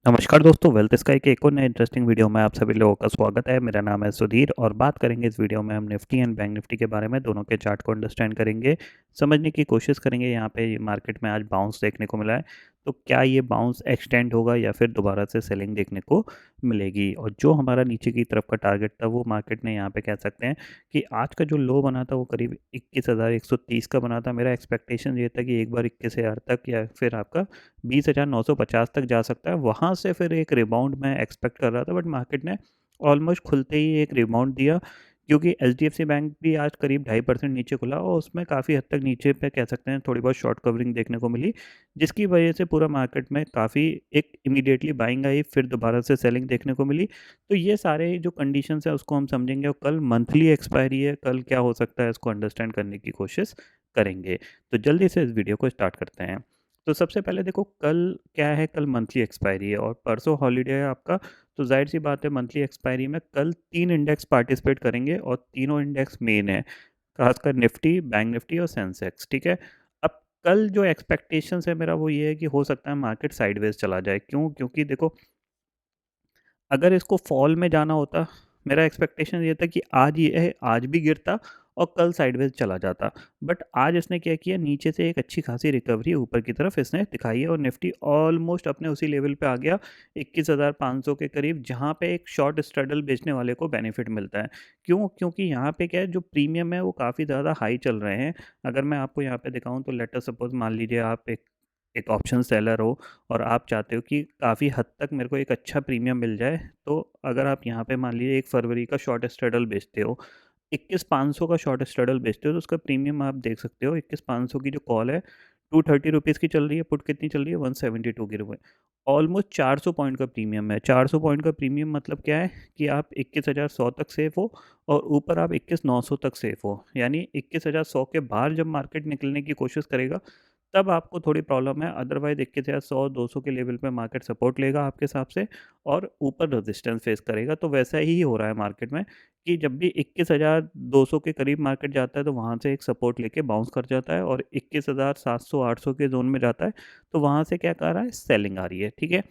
नमस्कार दोस्तों, wealth sky के एक और नए इंटरेस्टिंग वीडियो में आप सभी लोगों का स्वागत है। मेरा नाम है सुधीर और बात करेंगे इस वीडियो में हम निफ्टी एंड बैंक निफ्टी के बारे में। दोनों के चार्ट को अंडरस्टैंड करेंगे, समझने की कोशिश करेंगे। यहाँ पे मार्केट में आज बाउंस देखने को मिला है, तो क्या ये बाउंस एक्सटेंड होगा या फिर दोबारा से सेलिंग देखने को मिलेगी। और जो हमारा नीचे की तरफ का टारगेट था वो मार्केट ने यहाँ पे कह सकते हैं कि आज का जो लो बना था वो करीब 21,130 का बना था। मेरा एक्सपेक्टेशन ये था कि एक बार 21,000 तक या फिर आपका 20,950 तक जा सकता है। वहाँ से फिर एक रिबाउंड मैं एक्सपेक्ट कर रहा था, बट मार्केट ने ऑलमोस्ट खुलते ही एक रिबाउंड दिया, क्योंकि एचडीएफसी बैंक भी आज करीब 2.5% नीचे खुला और उसमें काफ़ी हद तक नीचे पे कह सकते हैं थोड़ी बहुत शॉर्ट कवरिंग देखने को मिली, जिसकी वजह से पूरा मार्केट में काफ़ी एक इमीडिएटली बाइंग आई, फिर दोबारा से सेलिंग देखने को मिली। तो ये सारे जो कंडीशंस है उसको हम समझेंगे, और कल मंथली एक्सपायरी है, कल क्या हो सकता है इसको अंडरस्टैंड करने की कोशिश करेंगे। तो जल्दी से इस वीडियो को स्टार्ट करते हैं। तो सबसे पहले देखो कल क्या है, कल मंथली एक्सपायरी है और परसों हॉलीडे है आपका। तो जाहिर सी बात है मंथली एक्सपायरी में कल 3 इंडेक्स पार्टिसिपेट करेंगे और तीनों इंडेक्स मेन है, खासकर निफ्टी, बैंक निफ्टी और सेंसेक्स। ठीक है। अब कल जो एक्सपेक्टेशंस है मेरा वो ये है कि हो सकता है मार्केट साइडवेज चला जाए। क्यों? क्योंकि देखो अगर इसको फॉल में जाना होता, मेरा एक्सपेक्टेशन ये था कि आज ये आज भी गिरता और कल साइडवेज चला जाता। बट आज इसने क्या किया, नीचे से एक अच्छी खासी रिकवरी ऊपर की तरफ इसने दिखाई है और निफ्टी ऑलमोस्ट अपने उसी लेवल पे आ गया 21,500 के करीब, जहाँ पे एक शॉर्ट स्ट्रैडल बेचने वाले को बेनिफिट मिलता है। क्यों? क्योंकि यहाँ पे क्या है, जो प्रीमियम है वो काफ़ी ज़्यादा हाई चल रहे हैं। अगर मैं आपको यहाँ पे दिखाऊँ तो लेट अस सपोज मान लीजिए आप एक एक ऑप्शन सेलर हो और आप चाहते हो कि काफ़ी हद तक मेरे को एक अच्छा प्रीमियम मिल जाए। तो अगर आप यहाँ पे मान लीजिए 1 फरवरी का शॉर्ट स्ट्रैडल बेचते हो, 21,500 का शॉर्ट स्ट्रैडल बेचते हो, तो उसका प्रीमियम आप देख सकते हो। 21,500 की जो कॉल है 230 रुपीज़ की चल रही है, पुट कितनी चल रही है 172 की रुपए। ऑलमोस्ट 400 पॉइंट का प्रीमियम है। 400 पॉइंट का प्रीमियम मतलब क्या है कि आप 21,100 तक सेफ हो और ऊपर आप 21,900 तक सेफ हो। यानी 21,100 के बाहर जब मार्केट निकलने की कोशिश करेगा तब आपको थोड़ी प्रॉब्लम है। अदरवाइज 21,100-200 के लेवल पे मार्केट सपोर्ट लेगा आपके हिसाब से और ऊपर रेजिस्टेंस फेस करेगा। तो वैसा ही हो रहा है मार्केट में कि जब भी 21,200 के करीब मार्केट जाता है तो वहाँ से एक सपोर्ट लेके बाउंस कर जाता है और 21,700-800 के जोन में जाता है तो वहाँ से क्या कर रहा है, सेलिंग आ रही है। ठीक है।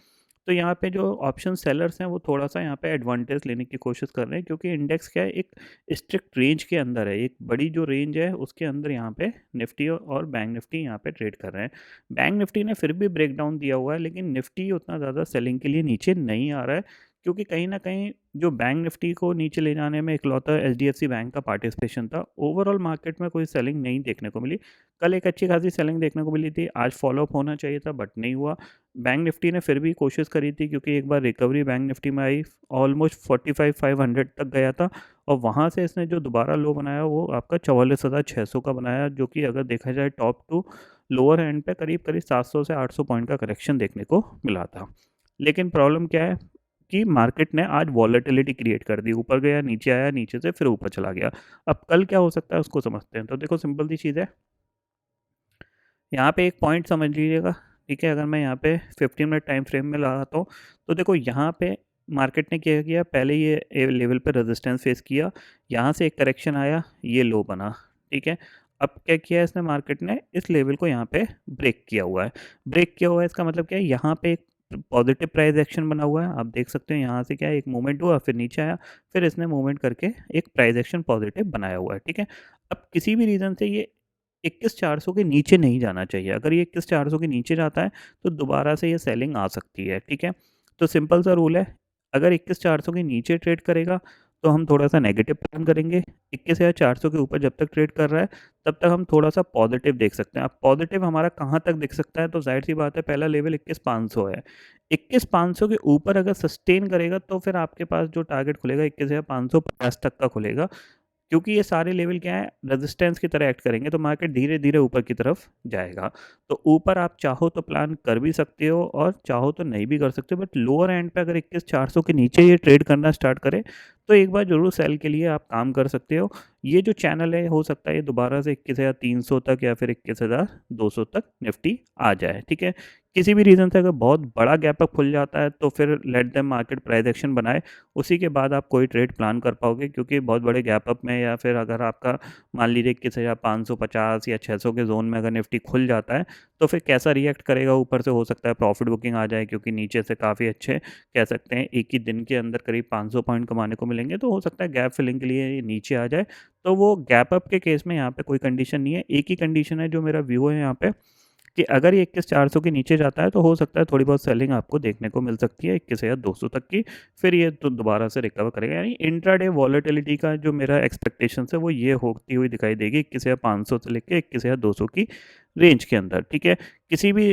तो यहाँ पे जो ऑप्शन सेलर्स हैं वो थोड़ा-सा यहाँ पे एडवांटेज लेने की कोशिश कर रहे हैं, क्योंकि इंडेक्स क्या है, एक स्ट्रिक्ट रेंज के अंदर है। एक बड़ी जो रेंज है उसके अंदर यहाँ पे निफ्टी और बैंक निफ्टी यहाँ पे ट्रेड कर रहे हैं। बैंक निफ्टी ने फिर भी ब्रेकडाउन दिया हुआ है, लेकिन निफ्टी उतना ज़्यादा सेलिंग के लिए नीचे नहीं आ रहा है, क्योंकि कहीं न कहीं जो बैंक निफ्टी को नीचे ले जाने में इकलौता एचडीएफसी बैंक का पार्टिसिपेशन था। ओवरऑल मार्केट में कोई सेलिंग नहीं देखने को मिली। कल एक अच्छी खासी सेलिंग देखने को मिली थी, आज फॉलो अप होना चाहिए था बट नहीं हुआ। बैंक निफ्टी ने फिर भी कोशिश करी थी, क्योंकि एक बार रिकवरी बैंक निफ्टी में आई, ऑलमोस्ट 45,500 तक गया था और वहाँ से इसने जो दोबारा लो बनाया वो आपका 44,600 का बनाया, जो कि अगर देखा जाए टॉप टू लोअर एंड पे करीब करीब 700 से 800 पॉइंट का करेक्शन देखने को मिला था। लेकिन प्रॉब्लम क्या है कि मार्केट ने आज वॉलेटिलिटी क्रिएट कर दी, ऊपर गया, नीचे आया, नीचे से फिर ऊपर चला गया। अब कल क्या हो सकता है उसको समझते हैं। तो देखो सिंपल सी चीज़ है, यहाँ पे एक पॉइंट समझ लीजिएगा। ठीक है। अगर मैं यहाँ पे 15 मिनट टाइम फ्रेम में लगाता हूँ तो देखो यहाँ पे मार्केट ने क्या किया, पहले ये लेवल पे रेजिस्टेंस फेस किया, यहाँ से एक करेक्शन आया, ये लो बना। ठीक है। अब क्या किया इसने, मार्केट ने इस लेवल को यहाँ पे ब्रेक किया हुआ है। ब्रेक किया हुआ है इसका मतलब क्या है, यहाँ पे एक पॉजिटिव प्राइस एक्शन बना हुआ है। आप देख सकते हो यहाँ से क्या है, एक मूवमेंट हुआ, फिर नीचे आया, फिर इसने मूवमेंट करके एक प्राइस एक्शन पॉजिटिव बनाया हुआ है। ठीक है। अब किसी भी रीज़न से ये 21,400 के नीचे नहीं जाना चाहिए। अगर ये 21,400 के नीचे जाता है तो दोबारा से ये सेलिंग आ सकती है। ठीक है। तो सिंपल सा रूल है, अगर 21,400 के नीचे ट्रेड करेगा तो हम थोड़ा-सा नेगेटिव प्लान करेंगे। 21,400 के ऊपर जब तक ट्रेड कर रहा है तब तक हम थोड़ा-सा पॉजिटिव देख सकते हैं। अब पॉजिटिव हमारा कहाँ तक दिख सकता है, तो ज़ाहिर-सी बात है पहला लेवल 21,500 है। 21,500 के ऊपर अगर सस्टेन करेगा तो फिर आपके पास जो टारगेट खुलेगा 21,550 तक का खुलेगा, क्योंकि ये सारे लेवल क्या है, रेजिस्टेंस की तरह एक्ट करेंगे तो मार्केट धीरे-धीरे ऊपर की तरफ जाएगा। तो ऊपर आप चाहो तो प्लान कर भी सकते हो और चाहो तो नहीं भी कर सकते हो, बट लोअर एंड पे अगर 21,400 के नीचे ये ट्रेड करना स्टार्ट करे तो एक बार ज़रूर सेल के लिए आप काम कर सकते हो। ये जो चैनल है हो सकता है ये दोबारा से 21,300 तक या फिर 21,200 तक निफ्टी आ जाए। ठीक है। किसी भी रीज़न से अगर बहुत बड़ा गैप अप खुल जाता है तो फिर let them market price action बनाए, उसी के बाद आप कोई ट्रेड प्लान कर पाओगे, क्योंकि बहुत बड़े गैप अप में या फिर अगर आपका मान लीजिए कि 550 या 600 के जोन में अगर निफ्टी खुल जाता है तो फिर कैसा रिएक्ट करेगा, ऊपर से हो सकता है प्रॉफिट बुकिंग आ जाए, क्योंकि नीचे से काफ़ी अच्छे कह सकते हैं एक ही दिन के अंदर करीब 500 पॉइंट कमाने को मिलेंगे, तो हो सकता है गैप फिलिंग के लिए ये नीचे आ जाए। तो वो गैप अप के केस में यहाँ पे कोई कंडीशन नहीं है, एक ही कंडीशन है जो मेरा व्यू है यहाँ पे, कि अगर ये 21,400 के नीचे जाता है तो हो सकता है थोड़ी बहुत सेलिंग आपको देखने को मिल सकती है 21,200 तक की, फिर ये तो दोबारा से रिकवर करेगा। यानी इंट्राडे वॉलेटिलिटी का जो मेरा एक्सपेक्टेशन है वो ये होती हुई दिखाई देगी 21,500 से लेकर 21,200 की रेंज के अंदर, ठीक है। किसी भी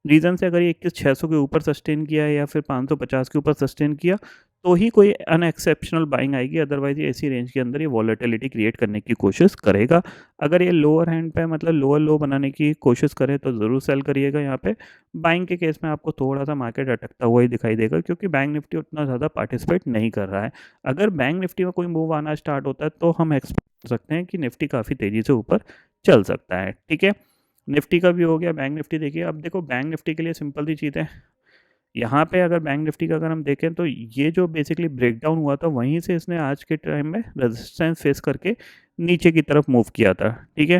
रीज़न से अगर ये 21,600 के ऊपर सस्टेन किया है या फिर 550 के ऊपर सस्टेन किया तो ही कोई अनएक्सेप्शनल बाइंग आएगी, अदरवाइज ये ऐसी रेंज के अंदर ये वॉलेटिलिटी क्रिएट करने की कोशिश करेगा। अगर ये लोअर हैंड पे मतलब लोअर लो बनाने की कोशिश करे तो ज़रूर सेल करिएगा यहाँ पे। बाइंग के केस में आपको थोड़ा सा मार्केट अटकता हुआ ही दिखाई देगा, क्योंकि बैंक निफ्टी उतना ज़्यादा पार्टिसिपेट नहीं कर रहा है। अगर बैंक निफ्टी में कोई मूव आना स्टार्ट होता है तो हम एक्सपेक्ट कर सकते हैं कि निफ्टी काफ़ी तेज़ी से ऊपर चल सकता है, ठीक है। निफ्टी का भी हो गया। बैंक निफ्टी देखिए, अब देखो बैंक निफ्टी के लिए सिंपल सी चीज़ है, यहाँ पे अगर बैंक निफ्टी का अगर हम देखें तो ये जो बेसिकली ब्रेकडाउन हुआ था वहीं से इसने आज के टाइम में रेजिस्टेंस फेस करके नीचे की तरफ मूव किया था, ठीक है।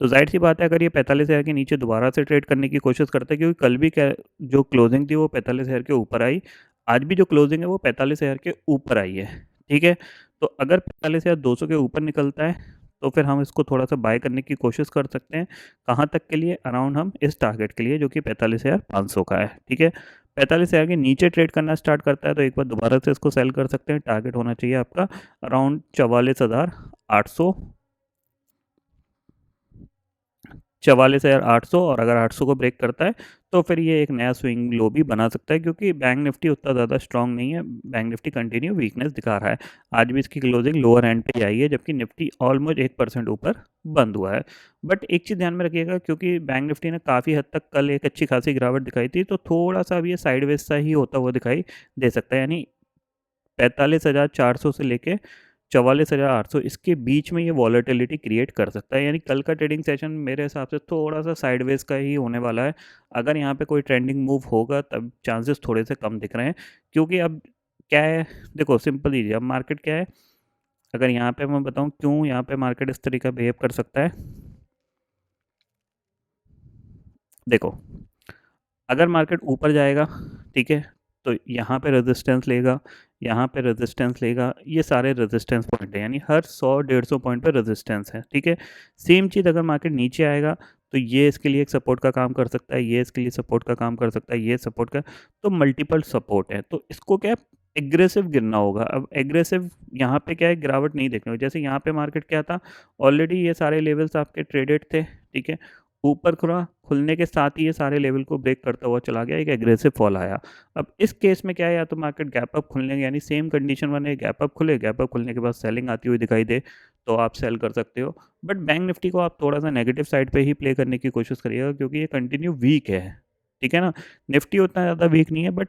तो जाहिर सी बात है अगर ये 45,000 के नीचे दोबारा से ट्रेड करने की कोशिश करता है, क्योंकि कल भी क्या जो क्लोजिंग थी वो 45,000 के ऊपर आई, आज भी जो क्लोजिंग है वो 45,000 के ऊपर आई है, ठीक है। तो अगर 45,200 के ऊपर निकलता है तो फिर हम इसको थोड़ा सा बाय करने की कोशिश कर सकते हैं। कहाँ तक के लिए? अराउंड हम इस टारगेट के लिए जो कि 45,500 का है, ठीक है। 45,000 के नीचे ट्रेड करना स्टार्ट करता है तो एक बार दोबारा से इसको सेल कर सकते हैं। टारगेट होना चाहिए आपका अराउंड 44,800, 44,800, और अगर 800 को ब्रेक करता है तो फिर ये एक नया स्विंग लो भी बना सकता है, क्योंकि बैंक निफ्टी उतना ज़्यादा स्ट्रांग नहीं है। बैंक निफ्टी कंटिन्यू वीकनेस दिखा रहा है। आज भी इसकी क्लोजिंग लोअर एंड पे ही आई है, जबकि निफ्टी ऑलमोस्ट 1% ऊपर बंद हुआ है। बट एक चीज़ ध्यान में रखिएगा, क्योंकि बैंक निफ्टी ने काफ़ी हद तक कल एक अच्छी खासी गिरावट दिखाई थी, तो थोड़ा सा अभी ये साइडवेज सा ही होता हुआ दिखाई दे सकता है। यानी 45,400 से लेके 44,800 इसके बीच में ये वॉलेटिलिटी क्रिएट कर सकता है। यानी कल का ट्रेडिंग सेशन मेरे हिसाब से थोड़ा सा साइडवेज का ही होने वाला है। अगर यहाँ पे कोई ट्रेंडिंग मूव होगा तब चांसेस थोड़े से कम दिख रहे हैं, क्योंकि अब क्या है, देखो सिंपल लीजिए, अब मार्केट क्या है, अगर यहाँ पे मैं बताऊँ क्यों यहाँ पे मार्केट इस तरीका बिहेव कर सकता है। देखो, अगर मार्केट ऊपर जाएगा, ठीक है, तो यहाँ पे रेजिस्टेंस लेगा, यहाँ पे रेजिस्टेंस लेगा, ये सारे रेजिस्टेंस पॉइंट है, यानी हर 100-150 पॉइंट पे रेजिस्टेंस है, ठीक है। सेम चीज़ अगर मार्केट नीचे आएगा तो ये इसके लिए एक सपोर्ट का काम कर सकता है, ये इसके लिए सपोर्ट का काम कर सकता है, ये सपोर्ट का, तो मल्टीपल सपोर्ट है। तो इसको क्या एग्रेसिव गिरना होगा। अब एग्रेसिव यहाँ पे क्या है, गिरावट नहीं देखने को, जैसे यहाँ पे मार्केट क्या था, ऑलरेडी ये सारे लेवल्स आपके ट्रेडेड थे, ठीक है। ऊपर खुला, खुलने के साथ ही ये सारे लेवल को ब्रेक करता हुआ चला गया, एक एग्रेसिव फॉल आया। अब इस केस में क्या है, या तो मार्केट गैप अप खुलने, यानी सेम कंडीशन बने, गैप अप खुले, गैप अप खुलने के बाद सेलिंग आती हुई दिखाई दे तो आप सेल कर सकते हो। बट बैंक निफ्टी को आप थोड़ा सा नेगेटिव साइड पे ही प्ले करने की कोशिश करिएगा, क्योंकि ये कंटिन्यू वीक है, ठीक है ना। निफ्टी उतना ज़्यादा वीक नहीं है, बट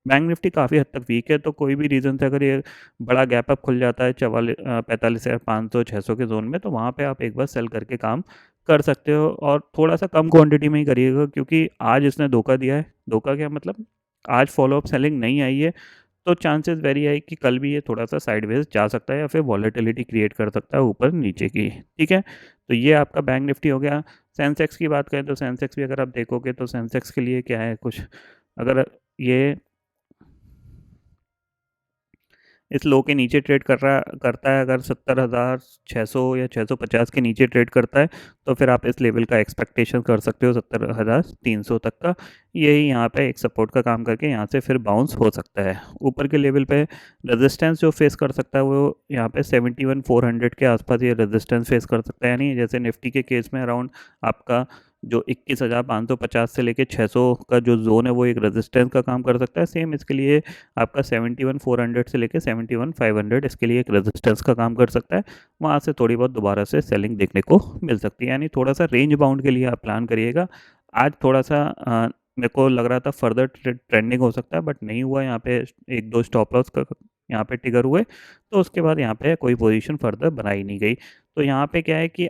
बैंक निफ्टी काफ़ी हद तक वीक है। तो कोई भी रीज़न से अगर ये बड़ा गैप अप खुल जाता है 45,500 600 के जोन में, तो वहाँ पे आप एक बार सेल करके काम कर सकते हो, और थोड़ा सा कम क्वांटिटी में ही करिएगा, क्योंकि आज इसने धोखा दिया है। धोखा क्या मतलब, आज फॉलोअप सेलिंग नहीं आई है, तो चांसेस वेरी है कि कल भी ये थोड़ा सा साइडवेज जा सकता है या फिर वॉलेटिलिटी क्रिएट कर सकता है ऊपर नीचे की, ठीक है। तो ये आपका बैंक निफ्टी हो गया। सेंसेक्स की बात करें तो सेंसेक्स भी अगर आप देखोगे तो सेंसेक्स के लिए क्या है कुछ, अगर ये इस लो के नीचे ट्रेड करता है, अगर 70,600 या 650 के नीचे ट्रेड करता है तो फिर आप इस लेवल का एक्सपेक्टेशन कर सकते हो 70,300 तक का। यही यहाँ पे एक सपोर्ट का काम करके यहाँ से फिर बाउंस हो सकता है ऊपर के लेवल पे। रेजिस्टेंस जो फेस कर सकता है वो यहाँ पे 71,400 के आसपास ये रेजिस्टेंस फेस कर सकता है। यानी जैसे निफ्टी के केस में अराउंड आपका जो 21,550 से लेके 600 का जो जोन है वो एक रेजिस्टेंस का काम कर सकता है। सेम इसके लिए आपका 71,400 से लेके 71,500 इसके लिए एक रेजिस्टेंस का काम कर सकता है। वहाँ से थोड़ी बहुत दोबारा से सेलिंग देखने को मिल सकती है। यानी थोड़ा सा रेंज बाउंड के लिए आप प्लान करिएगा। आज थोड़ा सा मेरे को लग रहा था फर्दर ट्रेंडिंग हो सकता है, बट नहीं हुआ। यहाँ पे एक दो स्टॉप लॉस का यहाँ पे ट्रिगर हुए, तो उसके बाद यहाँ पे कोई पोजीशन फर्दर बनाई नहीं गई। तो यहाँ पे क्या है कि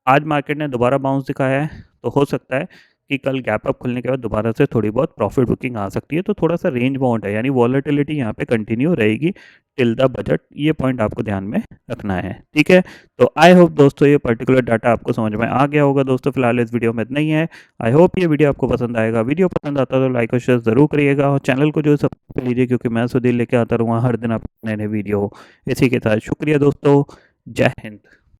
आज मार्केट ने दोबारा बाउंस दिखाया है, तो हो सकता है कि कल गैप अप खुलने के बाद दोबारा से थोड़ी बहुत प्रॉफिट बुकिंग आ सकती है, तो थोड़ा सा रेंज बाउंड है, यानी वॉलेटिलिटी यहाँ पे कंटिन्यू रहेगी टिल द बजट। ये पॉइंट आपको ध्यान में रखना है, ठीक है। तो आई होप दोस्तों ये पर्टिकुलर डाटा आपको समझ में आ गया होगा। दोस्तों फिलहाल इस वीडियो में इतना ही है। आई होप ये वीडियो आपको पसंद आएगा। वीडियो पसंद आता तो लाइक और शेयर जरूर करिएगा, और चैनल को जो सब्सक्राइब लीजिए, क्योंकि मैं सुधीर लेके आता रहूँगा हर दिन आप नए नए वीडियो। इसी के साथ शुक्रिया दोस्तों, जय हिंद।